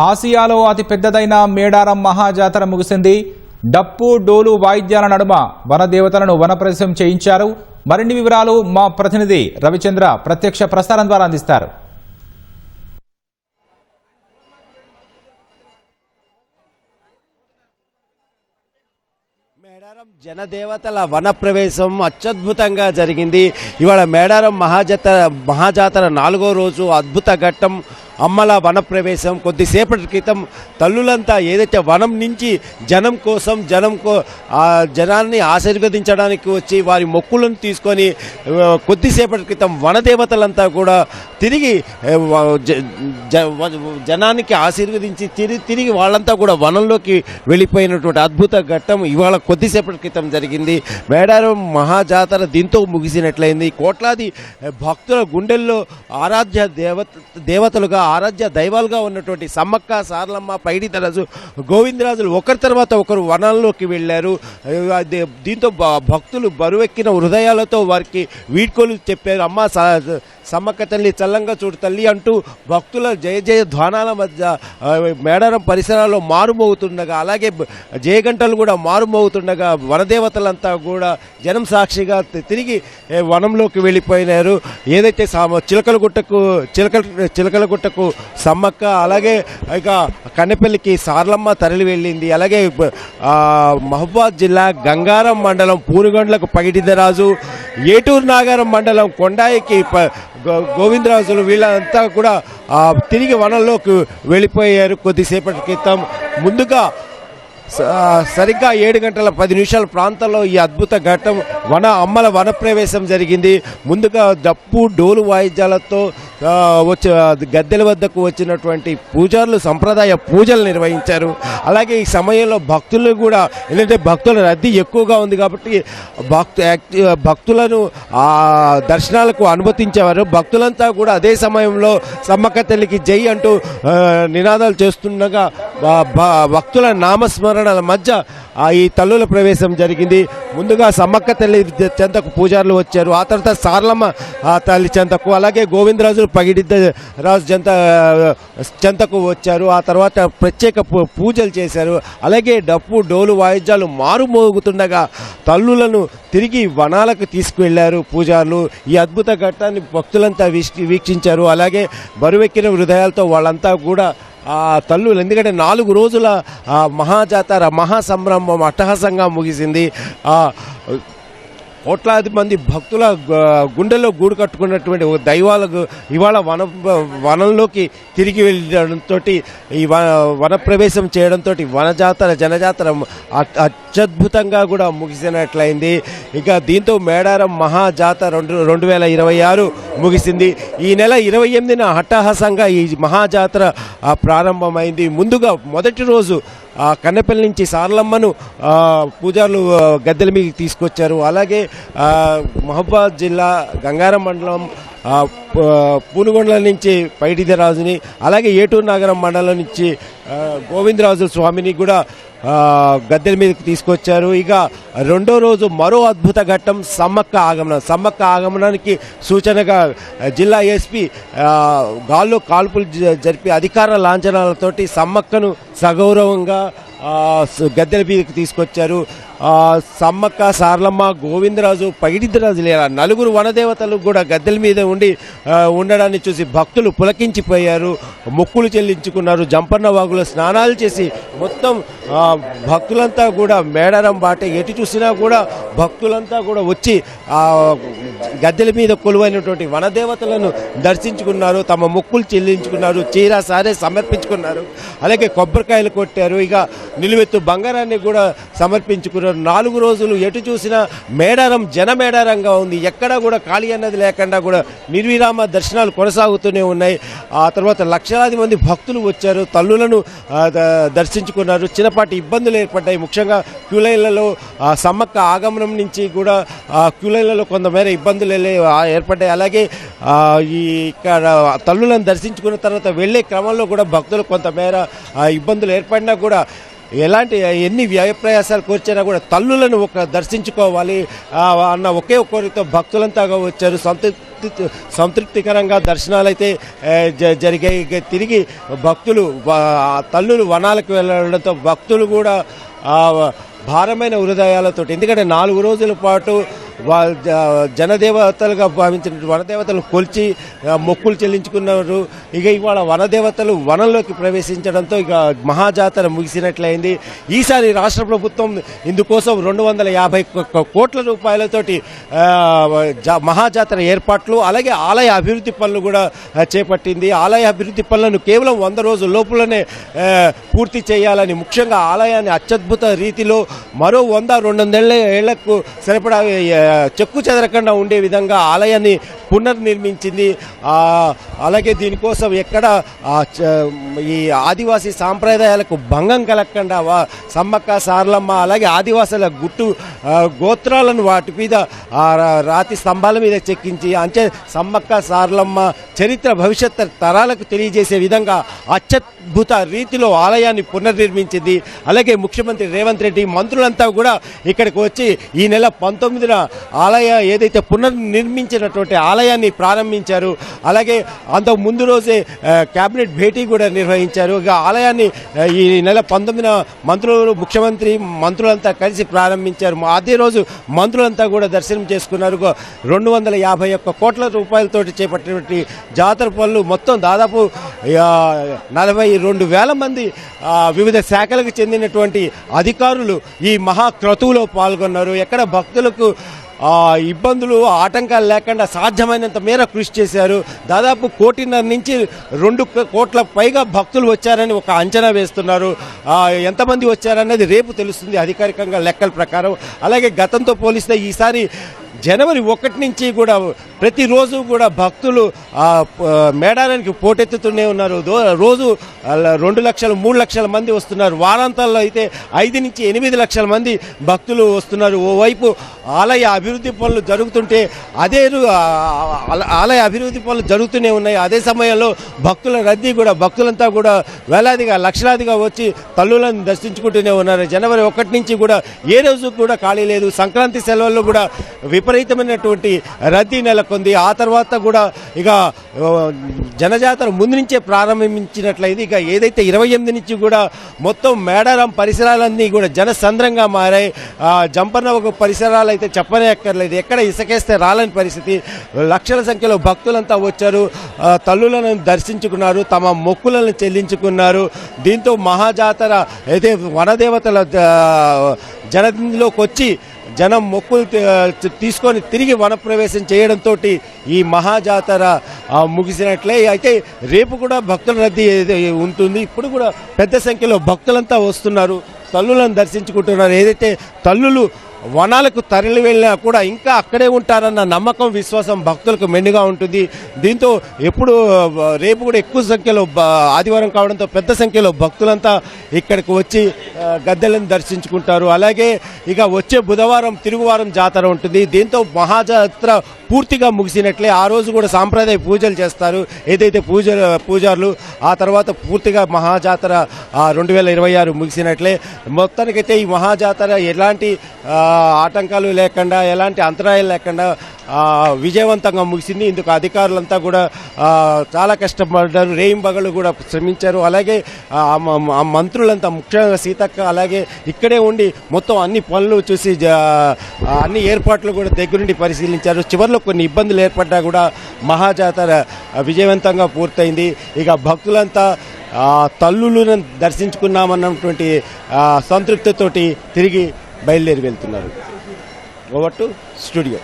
ఆసియాలో అతి పెద్దదైన మేడారం మహాజాతర ముగిసింది. డప్పు డోలు వాయిద్యాల నడుమ వనదేవతలను వనప్రవేశం చేయించారు. మరిన్ని వివరాలు మా ప్రతినిధి రవిచంద్ర ప్రత్యక్ష ప్రసారం ద్వారా అందిస్తారు. మేడారం జనదేవతల వన ప్రవేశం అత్యద్భుతంగా జరిగింది. ఇవాళ మేడారం మహాజాతర 4వ రోజు అద్భుత ఘట్టం అమ్మల వన ప్రవేశం. కొద్దిసేపటి క్రితం తల్లులంతా ఏదైతే వనం నుంచి జనాన్ని ఆశీర్వదించడానికి వచ్చి వారి మొక్కులను తీసుకొని కొద్దిసేపటి క్రితం వనదేవతలంతా కూడా తిరిగి జనానికి ఆశీర్వదించి తిరిగి వాళ్ళంతా కూడా వనంలోకి వెళ్ళిపోయినటువంటి అద్భుత ఘట్టం ఇవాళ కొద్దిసేపటి క్రితం జరిగింది. మేడారం మహాజాతర దీంతో ముగిసినట్లయింది. కోట్లాది భక్తుల గుండెల్లో ఆరాధ్య దేవతలుగా ఆరాధ్య దైవాలుగా ఉన్నటువంటి సమ్మక్క, సారలమ్మ, పైడితరాజు, గోవిందరాజులు ఒకరి తర్వాత ఒకరు వనాల్లోకి వెళ్ళారు. దీంతో భక్తులు బరువెక్కిన హృదయాలతో వారికి వీడ్కోలు చెప్పారు. అమ్మ సమ్మక్క తల్లి చల్లంగా చూడు తల్లి అంటూ భక్తుల జయ జయ ధ్వానాల మధ్య మేడారం పరిసరాల్లో మారుమోగుతుండగా, అలాగే జయగంటలు కూడా మారుమోగుతుండగా వనదేవతలంతా కూడా జనం సాక్షిగా తిరిగి వనంలోకి వెళ్ళిపోయినారు. ఏదైతే చిలకల గుట్టకు సమ్మక్క, అలాగే ఇక కన్నెపల్లికి సారలమ్మ తరలి వెళ్ళింది. అలాగే మహబూబాద్ జిల్లా గంగారం మండలం పూనుగండ్లకు పగిడిదరాజు, ఏటూరు నాగారం మండలం కొండాయికి గోవిందరాజులు వీళ్ళంతా కూడా తిరిగి వనంలోకి వెళ్ళిపోయారు. కొద్దిసేపటి క్రితం ముందుగా సరిగ్గా 7 గంటల 10 నిమిషాల ప్రాంతంలో ఈ అద్భుత ఘట్టం అమ్మల వన ప్రవేశం జరిగింది. ముందుగా డప్పు డోలు వాయిద్యాలతో గద్దెల వద్దకు వచ్చినటువంటి పూజారులు సంప్రదాయ పూజలు నిర్వహించారు. అలాగే ఈ సమయంలో భక్తులు కూడా, ఎందుకంటే భక్తుల రద్దీ ఎక్కువగా ఉంది కాబట్టి భక్తులను దర్శనాలకు అనుమతించేవారు. భక్తులంతా కూడా అదే సమయంలో సమ్మక్క తల్లికి జై అంటూ నినాదాలు చేస్తుండగా భక్తుల నామస్మరణల మధ్య ఈ తల్లుల ప్రవేశం జరిగింది. ముందుగా సమ్మక్క తల్లి చెంతకు పూజారులు వచ్చారు. ఆ తర్వాత సారలమ్మ తల్లి చెంతకు, అలాగే గోవిందరాజులు పగిడిరాజు చెంతకు వచ్చారు. ఆ తర్వాత ప్రత్యేక పూజలు చేశారు. అలాగే డప్పు డోలు వాయిద్యాలు మారుమోగుతుండగా తల్లులను తిరిగి వనాలకు తీసుకువెళ్లారు పూజారులు. ఈ అద్భుత ఘట్టాన్ని భక్తులంతా వీక్షించారు. అలాగే బరువెక్కిన హృదయాలతో వాళ్ళంతా కూడా తల్లులు, ఎందుకంటే 4 రోజుల మహాజాతర మహాసంభ్రమం అట్టహాసంగా ముగిసింది. కోట్లాది మంది భక్తుల గుండెల్లో గూడు కట్టుకున్నటువంటి దైవాలకు ఇవాళ వనంలోకి తిరిగి వెళ్ళడంతో ఈ వన ప్రవేశం చేయడంతో జనజాతర అత్యద్భుతంగా కూడా ముగిసినట్లయింది. ఇక దీంతో మేడారం మహాజాతర 2026 ముగిసింది. ఈ నెల 28న అట్టహాసంగా ఈ మహాజాతర ప్రారంభమైంది. ముందుగా మొదటి రోజు కన్నెపల్లి నుంచి సారలమ్మను పూజారులు గద్దెల మీదకి తీసుకొచ్చారు. అలాగే మహబూబాద్ జిల్లా గంగారం మండలం పూనుగొండ్ల నుంచి పైడిదరాజుని, అలాగే ఏటూరు నాగరం మండలం నుంచి గోవిందరాజు స్వామిని కూడా గద్దెల మీదకి తీసుకొచ్చారు. ఇక 2వ రోజు మరో అద్భుత ఘట్టం సమ్మక్క ఆగమనానికి సూచనగా జిల్లా ఎస్పీ గాల్లో కాల్పులు జరిపి అధికార లాంఛనాలతోటి సమ్మక్కను సగౌరవంగా గద్దెల మీదకి తీసుకొచ్చారు. సమ్మక్క, సారలమ్మ, గోవిందరాజు, పగిడిద్దరాజు లేదా 4 వనదేవతలు కూడా గద్దెల మీద ఉండడాన్ని చూసి భక్తులు పులకించిపోయారు. మొక్కులు చెల్లించుకున్నారు. జంపన్న వాగులో స్నానాలు చేసి మొత్తం భక్తులంతా కూడా మేడారం బాటే ఎటు చూసినా కూడా భక్తులంతా కూడా వచ్చి గద్దెల మీద కొలువైనటువంటి వనదేవతలను దర్శించుకున్నారు. తమ మొక్కులు చెల్లించుకున్నారు. చీర సారే సమర్పించుకున్నారు. అలాగే కొబ్బరికాయలు కొట్టారు. ఇక నిలువెత్తు బంగారాన్ని కూడా సమర్పించుకున్నారు. 4 రోజులు ఎటు చూసినా మేడారం జనమేడారంగా ఉంది. ఎక్కడా కూడా ఖాళీ అన్నది లేకుండా కూడా నిర్విరామ దర్శనాలు కొనసాగుతూనే ఉన్నాయి. ఆ తర్వాత లక్షలాది మంది భక్తులు వచ్చారు. తల్లులను దర్శించుకున్నారు. చిన్నపాటి ఇబ్బందులు ఏర్పడ్డాయి. ముఖ్యంగా క్యూలైన్లలో సమ్మక్క ఆగమనం నుంచి కూడా క్యూలైన్లలో కొంతమేర ఇబ్బందులు ఏర్పడ్డాయి. అలాగే ఇక్కడ తల్లులను దర్శించుకున్న తర్వాత వెళ్లే క్రమంలో కూడా భక్తులు కొంతమేర ఇబ్బందులు ఏర్పడినా కూడా ఎలాంటి ఎన్ని వ్యయప్రయాసాలు కోర్చినా కూడా తల్లులను దర్శించుకోవాలి అన్న ఒకే ఒక్కరితో భక్తులంతా వచ్చారు. సంతృప్తికరంగా దర్శనాలు అయితే జరిగాయి. తిరిగి భక్తులు తల్లులు వనాలకు వెళ్ళడంతో భక్తులు కూడా భారమైన హృదయాలతో, ఎందుకంటే 4 రోజుల పాటు జనదేవతలుగా భావించిన వనదేవతలను కొలిచి మొక్కులు చెల్లించుకున్నారు. ఇక ఇవాళ వనదేవతలు వనంలోకి ప్రవేశించడంతో ఇక మహాజాతర ముగిసినట్లయింది. ఈసారి రాష్ట్ర ప్రభుత్వం ఇందుకోసం 250 కోట్ల రూపాయలతోటి మహాజాతర ఏర్పాట్లు అలాగే ఆలయ అభివృద్ధి పనులు కూడా చేపట్టింది. ఆలయ అభివృద్ధి పనులను కేవలం 100 రోజుల లోపులనే పూర్తి చేయాలని, ముఖ్యంగా ఆలయాన్ని అత్యద్భుత రీతిలో మరో 100-200 ఏళ్లకు సరిపడా చెక్కు చెదరకుండా ఉండే విధంగా ఆలయాన్ని పునర్నిర్మించింది. అలాగే దీనికోసం ఎక్కడ ఈ ఆదివాసీ సాంప్రదాయాలకు భంగం కలగకుండా సమ్మక్క సారలమ్మ అలాగే ఆదివాసుల గోత్రాలను వాటి మీద రాతి స్తంభాల మీద చెక్కించి అంటే సమ్మక్క సారలమ్మ చరిత్ర భవిష్యత్ తరాలకు తెలియజేసే విధంగా అత్యద్భుత రీతిలో ఆలయాన్ని పునర్నిర్మించింది. అలాగే ముఖ్యమంత్రి రేవంత్ రెడ్డి మంత్రులంతా కూడా ఇక్కడికి వచ్చి ఈ నెల 19న ఆలయ ఏదైతే పునర్నిర్మించినటువంటి ఆలయాన్ని ప్రారంభించారు. అలాగే అంతకు ముందు రోజే కేబినెట్ భేటీ కూడా నిర్వహించారు. ఇక ఆలయాన్ని ఈ నెల 19న మంత్రులు ముఖ్యమంత్రి మంత్రులంతా కలిసి ప్రారంభించారు. అదే రోజు మంత్రులంతా కూడా దర్శనం చేసుకున్నారు. 251 కోట్ల రూపాయలతోటి చేపట్టినటువంటి జాతర పనులు మొత్తం దాదాపు 42,000 మంది వివిధ శాఖలకు చెందినటువంటి అధికారులు ఈ మహాక్రతువులో పాల్గొన్నారు. ఎక్కడ భక్తులకు ఇబ్బందులు ఆటంకాలు లేకుండా సాధ్యమైనంత మేర కృషి చేశారు. దాదాపు 1.5 కోటి నుంచి 2 కోట్ల పైగా భక్తులు వచ్చారని ఒక అంచనా వేస్తున్నారు. ఎంతమంది వచ్చారనేది రేపు తెలుస్తుంది అధికారికంగా లెక్కల ప్రకారం. అలాగే గతంతో పోలిస్తే ఈసారి జనవరి 1 నుంచి కూడా ప్రతిరోజు కూడా భక్తులు మేడారానికి పోటెత్తుతూనే ఉన్నారు. రోజు 2 లక్షలు 3 లక్షల మంది వస్తున్నారు. వారాంతాల్లో అయితే 5 నుంచి 8 లక్షల మంది భక్తులు వస్తున్నారు. ఓవైపు ఆలయ అభివృద్ధి పనులు జరుగుతుంటే ఆలయ అభివృద్ధి పనులు జరుగుతూనే ఉన్నాయి. అదే సమయంలో భక్తుల రద్దీ కూడా భక్తులంతా కూడా వేలాదిగా లక్షలాదిగా వచ్చి తల్లులను దర్శించుకుంటూనే ఉన్నారు. జనవరి 1 నుంచి కూడా ఏ రోజు కూడా ఖాళీ లేదు. సంక్రాంతి సెలవుల్లో కూడా విపరీతమైనటువంటి రద్దీ నెలకొంది. ఆ తర్వాత కూడా ఇక జనజాతర ముందు నుంచే ప్రారంభించినట్లయితే ఇక ఏదైతే 28 నుంచి కూడా మొత్తం మేడారం పరిసరాలన్నీ కూడా జనసంద్రంగా మారాయి. జంపన్న పరిసరాలు అయితే చెప్పనే అక్కర్లేదు. ఎక్కడ ఇసుకేస్తే రాలని పరిస్థితి. లక్షల సంఖ్యలో భక్తులంతా వచ్చారు. తల్లులను దర్శించుకున్నారు, తమ మొక్కులను చెల్లించుకున్నారు. దీంతో మహాజాతర అయితే వనదేవతల జనదిలోకి వచ్చి జనం మొక్కులు తీసుకొని తిరిగి వనప్రవేశం చేయడంతో ఈ మహాజాతర ముగిసినట్లే. అయితే రేపు కూడా భక్తుల రద్దీ ఉంటుంది. ఇప్పుడు కూడా పెద్ద సంఖ్యలో భక్తులంతా వస్తున్నారు, తల్లులను దర్శించుకుంటున్నారు. ఏదైతే తల్లులు వనాలకు తరలి వెళ్ళినా కూడా ఇంకా అక్కడే ఉంటారన్న నమ్మకం విశ్వాసం భక్తులకు మెండుగా ఉంటుంది. దీంతో రేపు కూడా ఎక్కువ సంఖ్యలో ఆదివారం కావడంతో పెద్ద సంఖ్యలో భక్తులంతా ఇక్కడికి వచ్చి గద్దెలను దర్శించుకుంటారు. అలాగే ఇక వచ్చే బుధవారం తిరుగువారం జాతర ఉంటుంది. దీంతో మహాజాతర పూర్తిగా ముగిసినట్లే. ఆ రోజు కూడా సాంప్రదాయ పూజలు చేస్తారు ఏదైతే పూజారులు. ఆ తర్వాత పూర్తిగా మహాజాతర 2026 ముగిసినట్లే. మొత్తానికైతే ఈ మహాజాతర ఎలాంటి ఆటంకాలు లేకుండా ఎలాంటి అంతరాయాలు లేకుండా విజయవంతంగా ముగిసింది. ఇందుకు అధికారులంతా కూడా చాలా కష్టపడ్డారు, రేయింబగళ్ళు కూడా శ్రమించారు. అలాగే మంత్రులంతా ముఖ్యంగా సీతక్క అలాగే ఇక్కడే ఉండి మొత్తం అన్ని పనులు చూసి అన్ని ఏర్పాట్లు కూడా దగ్గరుండి పరిశీలించారు. చివరిలో కొన్ని ఇబ్బందులు ఏర్పడ్డా కూడా మహాజాతర విజయవంతంగా పూర్తయింది. ఇక భక్తులంతా తల్లులను దర్శించుకున్నామన్నటువంటి సంతృప్తితోటి తిరిగి బయలుదేరి వెళ్తున్నారు. Over to studio.